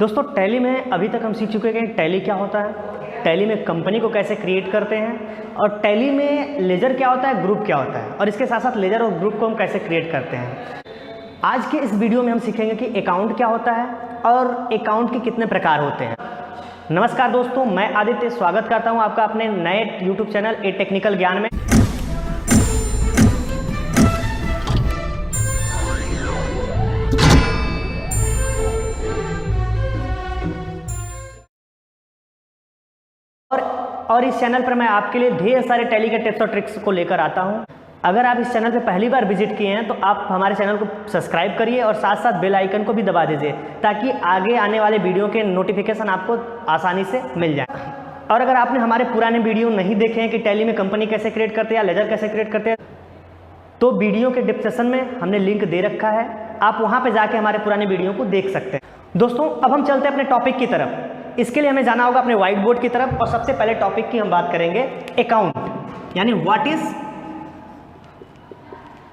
दोस्तों टैली में अभी तक हम सीख चुके हैं कि टैली क्या होता है, टैली में कंपनी को कैसे क्रिएट करते हैं, और टैली में लेजर क्या होता है, ग्रुप क्या होता है, और इसके साथ साथ लेजर और ग्रुप को हम कैसे क्रिएट करते हैं। आज के इस वीडियो में हम सीखेंगे कि अकाउंट क्या होता है और अकाउंट के कितने प्रकार होते हैं। नमस्कार दोस्तों, मैं आदित्य स्वागत करता हूं आपका अपने नए YouTube चैनल ए टेक्निकल ज्ञान में। और इस चैनल पर मैं आपके लिए ढेर सारे टैली के टिप्स और ट्रिक्स को लेकर आता हूं। अगर आप इस चैनल पे पहली बार विजिट किए हैं तो आप हमारे चैनल को सब्सक्राइब करिए और साथ साथ बेल आइकन को भी दबा दीजिए ताकि आगे आने वाले वीडियो के नोटिफिकेशन आपको आसानी से मिल जाए। और अगर आपने हमारे पुराने वीडियो नहीं देखे हैं कि टैली में कंपनी कैसे क्रिएट करते हैं या लेजर कैसे क्रिएट करते हैं, तो वीडियो के डिस्क्रिप्शन में हमने लिंक दे रखा है, आप वहाँ पर जाके हमारे पुराने वीडियो को देख सकते हैं। दोस्तों अब हम चलते हैं अपने टॉपिक की तरफ। इसके लिए हमें जाना होगा अपने व्हाइट बोर्ड की तरफ और सबसे पहले टॉपिक की हम बात करेंगे अकाउंट, यानी व्हाट इज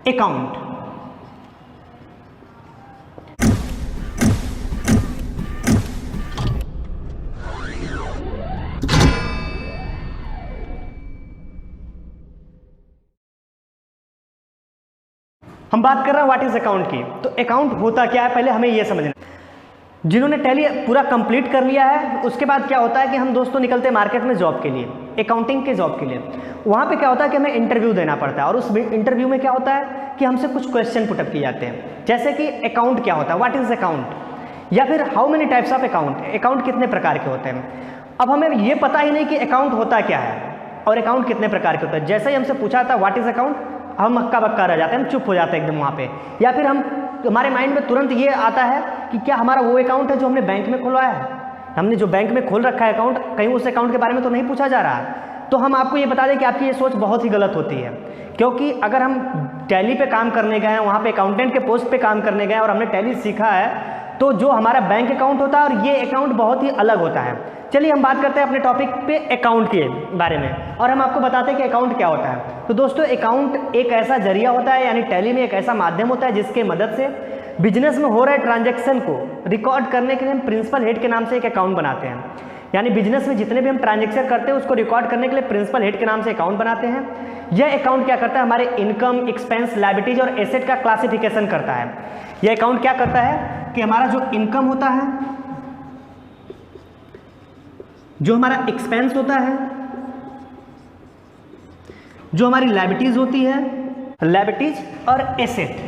अकाउंट। हम बात कर रहे हैं व्हाट इज अकाउंट की। तो अकाउंट होता क्या है, पहले हमें यह समझना। जिन्होंने टैली पूरा कंप्लीट कर लिया है उसके बाद क्या होता है कि हम दोस्तों निकलते हैं मार्केट में जॉब के लिए, अकाउंटिंग के जॉब के लिए। वहाँ पे क्या होता है कि हमें इंटरव्यू देना पड़ता है और उस इंटरव्यू में क्या होता है कि हमसे कुछ क्वेश्चन पुटअप किए जाते हैं, जैसे कि अकाउंट क्या होता है, व्हाट इज अकाउंट, या फिर how many types of account, account कितने प्रकार के होते हैं। अब हमें ये पता ही नहीं कि अकाउंट होता क्या है और अकाउंट कितने प्रकार के होते हैं। जैसे ही हमसे पूछा था व्हाट इज अकाउंट, हम हक्का बक्का रह जाते हैं, हम चुप हो जाते हैं एकदम वहाँ पे, या फिर हमारे माइंड में तुरंत ये आता है कि क्या हमारा वो अकाउंट है जो हमने बैंक में खुलवाया है, हमने जो बैंक में खोल रखा है अकाउंट, कहीं उस अकाउंट के बारे में तो नहीं पूछा जा रहा है। तो हम आपको ये बता दें कि आपकी ये सोच बहुत ही गलत होती है, क्योंकि अगर हम टैली पे काम करने गए हैं, वहाँ पे अकाउंटेंट के पोस्ट पे काम करने गए और हमने टैली सीखा है, तो जो हमारा बैंक अकाउंट होता है और ये अकाउंट बहुत ही अलग होता है। चलिए हम बात करते हैं अपने टॉपिक पे अकाउंट के बारे में और हम आपको बताते हैं कि अकाउंट क्या होता है। तो दोस्तों अकाउंट एक ऐसा जरिया होता है, यानी टैली में एक ऐसा माध्यम होता है जिसके मदद से बिजनेस में हो रहे ट्रांजैक्शन को रिकॉर्ड करने के लिए हम प्रिंसिपल हेड के नाम से एक अकाउंट बनाते हैं। यानी बिजनेस में जितने भी हम ट्रांजैक्शन करते हैं उसको रिकॉर्ड करने के लिए प्रिंसिपल हेड के नाम से अकाउंट बनाते हैं। यह अकाउंट क्या करता है, हमारे इनकम, एक्सपेंस, लायबिलिटीज और एसेट का क्लासिफिकेशन करता है। यह अकाउंट क्या करता है कि हमारा जो इनकम होता है, जो हमारा एक्सपेंस होता है, जो हमारी लायबिलिटीज होती है, लायबिलिटीज और एसेट,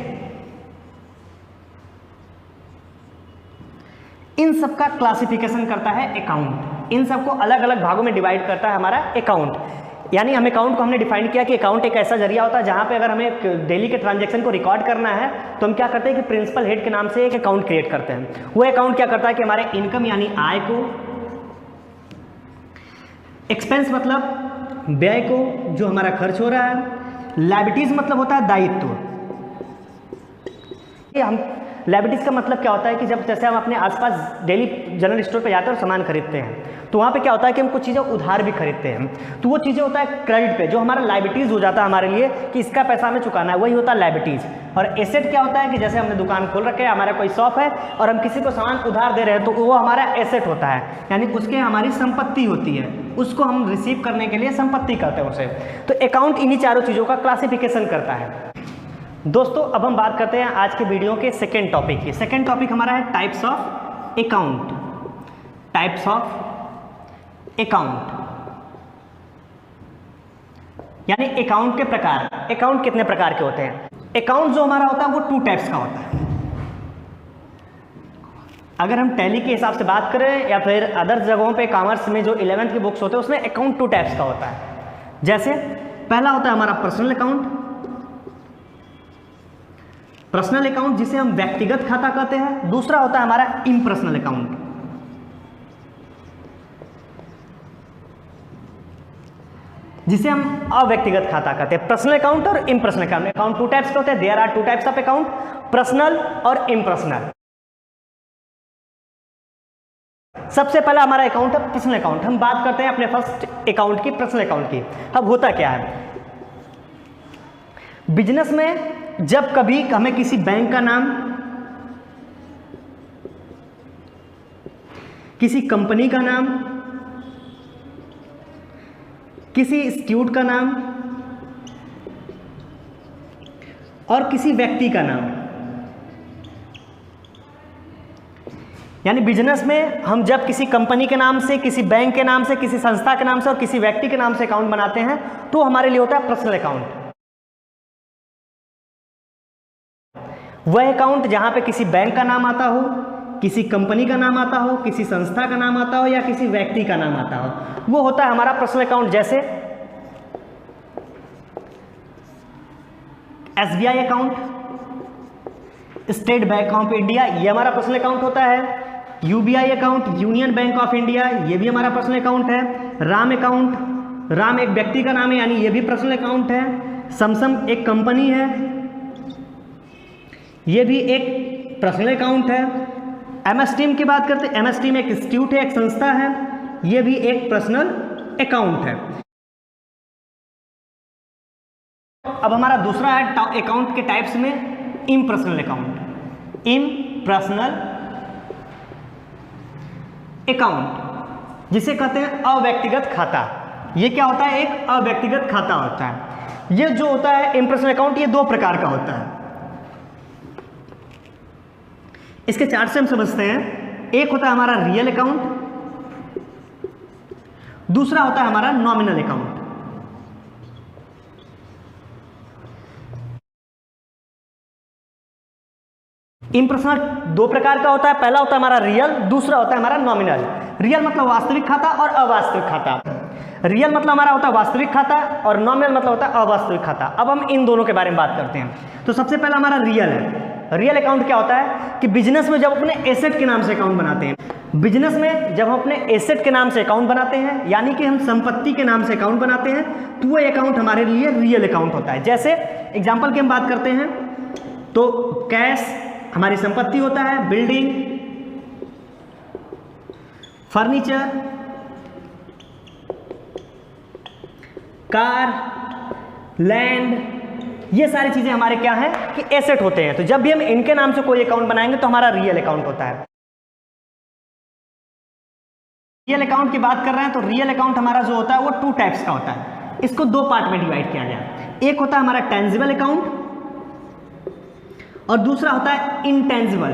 इन सब का क्लासिफिकेशन करता है अकाउंट। इन सबको अलग अलग भागों में डिवाइड करता है हमारा अकाउंट। यानी हम अकाउंट को हमने डिफाइन किया कि अकाउंट एक ऐसा जरिया होता है जहां पे अगर हमें डेली के ट्रांजैक्शन को रिकॉर्ड करना है तो हम क्या करते हैं कि प्रिंसिपल हेड के नाम से एक अकाउंट क्रिएट करते हैं। वो अकाउंट क्या करता है कि हमारे इनकम यानी आय को, एक्सपेंस मतलब व्यय को, जो हमारा खर्च हो रहा है, लायबिलिटीज मतलब होता है दायित्व। हम लायबिलिटीज का मतलब क्या होता है कि जब जैसे हम अपने आसपास डेली जनरल स्टोर पे जाते हैं और सामान खरीदते हैं तो वहाँ पे क्या होता है कि हम कुछ चीज़ें उधार भी खरीदते हैं, तो वो चीज़ें होता है क्रेडिट पे, जो हमारा लायबिलिटीज हो जाता है हमारे लिए कि इसका पैसा हमें चुकाना है, वही होता है लायबिलिटीज। और एसेट क्या होता है कि जैसे हमने दुकान खोल रखे है, हमारा कोई शॉप है और हम किसी को सामान उधार दे रहे हैं तो वो हमारा एसेट होता है, यानी उसके हमारी संपत्ति होती है, उसको हम रिसीव करने के लिए संपत्ति करते हैं उसे। तो अकाउंट इन्हीं चारों चीज़ों का क्लासिफिकेशन करता है। दोस्तों अब हम बात करते हैं आज के वीडियो के सेकेंड टॉपिक की। सेकेंड टॉपिक हमारा है types of account. Types of account यानी अकाउंट के प्रकार। अकाउंट कितने प्रकार के होते हैं? अकाउंट जो हमारा होता है वो 2 टाइप्स का होता है। अगर हम टैली के हिसाब से बात करें या फिर अदर जगहों पे कॉमर्स में जो 11th की बुक्स होते हैं उसमें अकाउंट 2 टाइप्स का होता है। जैसे पहला होता है हमारा पर्सनल अकाउंट। पर्सनल अकाउंट जिसे हम व्यक्तिगत खाता कहते हैं। दूसरा होता है हमारा इम्पर्सनल अकाउंट, जिसे हम अव्यक्तिगत खाता कहते हैं। पर्सनल अकाउंट और इम्पर्सनल अकाउंट। अकाउंट 2 टाइप्स के होते हैं। There are 2 types of account, personal और इम्पर्सनल। सबसे पहला हमारा अकाउंट है पर्सनल अकाउंट। हम बात करते हैं अपने फर्स्ट अकाउंट की, पर्सनल अकाउंट की। अब होता क्या है, बिजनेस में जब कभी हमें किसी बैंक का नाम किसी कंपनी का नाम, किसी इंस्टीट्यूट का नाम और किसी व्यक्ति का नाम। यानी बिजनेस में हम जब किसी कंपनी के नाम से, किसी बैंक के नाम से, किसी संस्था के नाम से और किसी व्यक्ति के नाम से अकाउंट बनाते हैं तो हमारे लिए होता है पर्सनल अकाउंट। वह अकाउंट जहां पे किसी बैंक का नाम आता हो, किसी कंपनी का नाम आता हो, किसी संस्था का नाम आता हो या किसी व्यक्ति का नाम आता हो, वो होता है हमारा पर्सनल अकाउंट। जैसे SBI account, state bank of India, ये हमारा पर्सनल अकाउंट होता है। UBI account, union bank of India, ये भी हमारा पर्सनल अकाउंट है। राम अकाउंट, राम एक व्यक्ति का नाम है यानी ये भी पर्सनल अकाउंट है। समसम एक कंपनी है, ये भी एक पर्सनल अकाउंट है। MS टीम की बात करते हैं, MS टीम एक इंस्टीट्यूट है, एक संस्था है, ये भी एक पर्सनल अकाउंट है। अब हमारा दूसरा है अकाउंट के टाइप्स में इम्पर्सनल अकाउंट। इम्पर्सनल अकाउंट जिसे कहते हैं अव्यक्तिगत खाता। ये क्या होता है? एक अव्यक्तिगत खाता होता है। ये जो होता है इम्पर्सनल अकाउंट, ये दो प्रकार का होता है। इसके चार्ट से हम समझते हैं। एक होता है हमारा रियल अकाउंट, दूसरा होता है हमारा नॉमिनल अकाउंट। इम्पर्सनल दो प्रकार का होता है, पहला होता है हमारा रियल, दूसरा होता है हमारा नॉमिनल। रियल मतलब वास्तविक खाता और अवास्तविक खाता। रियल मतलब हमारा होता है वास्तविक खाता और नॉमिनल मतलब होता है अवास्तविक खाता। अब हम इन दोनों के बारे में बात करते हैं। तो सबसे पहला हमारा रियल है। रियल अकाउंट क्या होता है कि बिजनेस में जब अपने एसेट के नाम से अकाउंट बनाते हैं, बिजनेस में जब हम अपने एसेट के नाम से अकाउंट बनाते हैं यानी कि हम संपत्ति के नाम से अकाउंट बनाते हैं, तो वो अकाउंट हमारे लिए रियल अकाउंट होता है। जैसे एग्जांपल की हम बात करते हैं तो कैश हमारी संपत्ति होता है, बिल्डिंग, फर्नीचर, कार, लैंड, ये सारी चीजें हमारे क्या है कि एसेट होते हैं। तो जब भी हम इनके नाम से कोई अकाउंट बनाएंगे तो हमारा रियल अकाउंट होता है। रियल अकाउंट की बात कर रहे हैं तो रियल अकाउंट हमारा जो होता है वो 2 टाइप्स का होता है। इसको 2 पार्ट में डिवाइड किया गया। एक होता है हमारा टेंजिबल अकाउंट और दूसरा होता है इंटेंजिबल।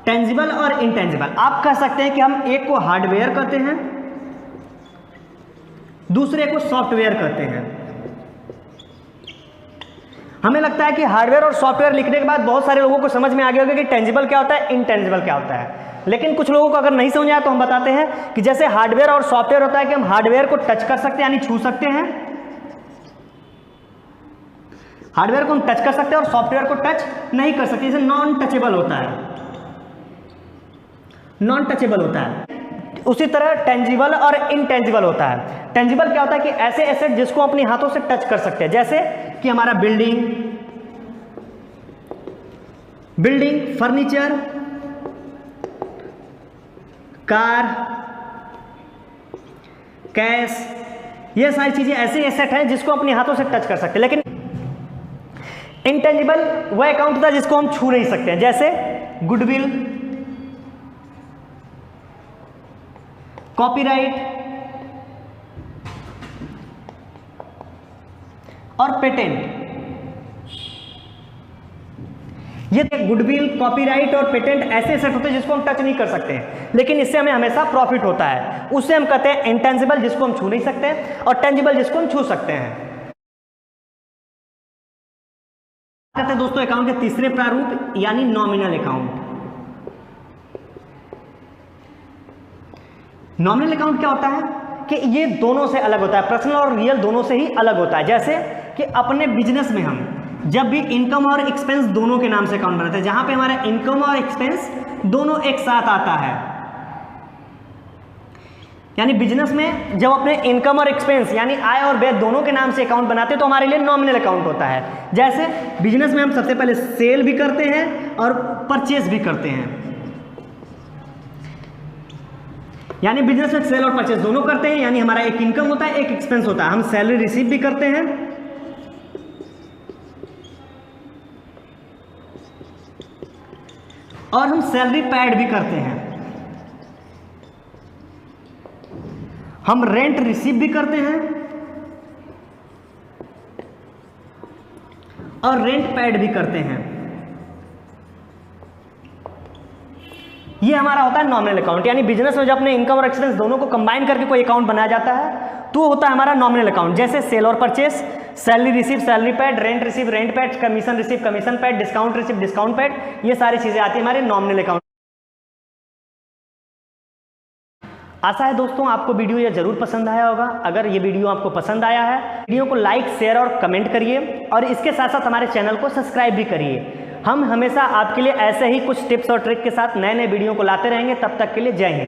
टेंजिबल और इंटेंजिबल, आप कह सकते हैं कि हम एक को हार्डवेयर कहते हैं, दूसरे को सॉफ्टवेयर कहते हैं। हमें लगता है कि हार्डवेयर और सॉफ्टवेयर लिखने के बाद बहुत सारे लोगों को समझ में आ गया होगा कि टेंजिबल क्या होता है, इंटेंजिबल क्या होता है। लेकिन कुछ लोगों को अगर नहीं समझ आया तो हम बताते हैं कि जैसे हार्डवेयर और सॉफ्टवेयर होता है कि हम हार्डवेयर को टच कर सकते हैं यानी छू सकते हैं, हार्डवेयर को हम टच कर सकते हैं और सॉफ्टवेयर को टच नहीं कर सकते। जैसे नॉन टचेबल होता है, नॉन टचेबल होता है। उसी तरह टेंजिबल और इनटेंजिबल होता है। टेंजिबल क्या होता है कि ऐसे एसेट जिसको अपने हाथों से टच कर सकते हैं, जैसे कि हमारा बिल्डिंग, फर्नीचर, कार, कैश, ये सारी चीजें ऐसे एसेट हैं जिसको अपने हाथों से टच कर सकते हैं। लेकिन इंटेंजिबल वह अकाउंट होता है जिसको हम छू नहीं सकते हैं, जैसे गुडविल, कॉपीराइट और पेटेंट। ये गुडविल, कॉपीराइट और पेटेंट ऐसे एसेट होते हैं जिसको हम टच नहीं कर सकते हैं, लेकिन इससे हमें हमेशा प्रॉफिट होता है। उससे हम कहते हैं इंटेंजिबल जिसको हम छू नहीं सकते हैं और टेंजिबल जिसको हम छू सकते हैं। कहते हैं दोस्तों अकाउंट के तीसरे प्रारूप यानी नॉमिनल अकाउंट। नॉमिनल अकाउंट क्या होता है कि ये दोनों से अलग होता है, पर्सनल और रियल दोनों से ही अलग होता है। जैसे कि अपने बिजनेस में हम जब भी इनकम और एक्सपेंस दोनों के नाम से अकाउंट बनाते हैं, जहां पे हमारा इनकम और एक्सपेंस दोनों एक साथ आता है, यानी बिजनेस में जब अपने इनकम और एक्सपेंस यानी आय और व्यय दोनों के नाम से अकाउंट बनाते हैं तो हमारे लिए नॉमिनल अकाउंट होता है। जैसे बिजनेस में हम सबसे पहले सेल भी करते हैं और परचेज भी करते हैं, यानी बिजनेस में सेल और परचेज दोनों करते हैं, यानी हमारा एक इनकम होता है एक एक्सपेंस होता है। हम सैलरी रिसीव भी करते हैं और हम सैलरी पैड भी करते हैं, हम रेंट रिसीव भी करते हैं और रेंट पैड भी करते हैं। ये हमारा होता है नॉमिनल अकाउंट, यानी बिजनेस में जब अपने इनकम और एक्सपेंस दोनों को कंबाइन करके कोई अकाउंट बनाया जाता है तो होता है हमारा नॉमिनल अकाउंट। जैसे सेल और purchase, salary receive salary pad, rent receive rent pad, commission receive commission pad, discount receive discount pad, ये सारी चीजें आती है हमारे नॉमिनल अकाउंट। आशा है दोस्तों आपको वीडियो ये जरूर पसंद आया होगा। अगर ये वीडियो आपको पसंद आया है, वीडियो को लाइक शेयर और कमेंट करिए और इसके साथ साथ हमारे चैनल को सब्सक्राइब भी करिए। हम हमेशा आपके लिए ऐसे ही कुछ टिप्स और ट्रिक के साथ नए नए वीडियो को लाते रहेंगे। तब तक के लिए जय हिंद।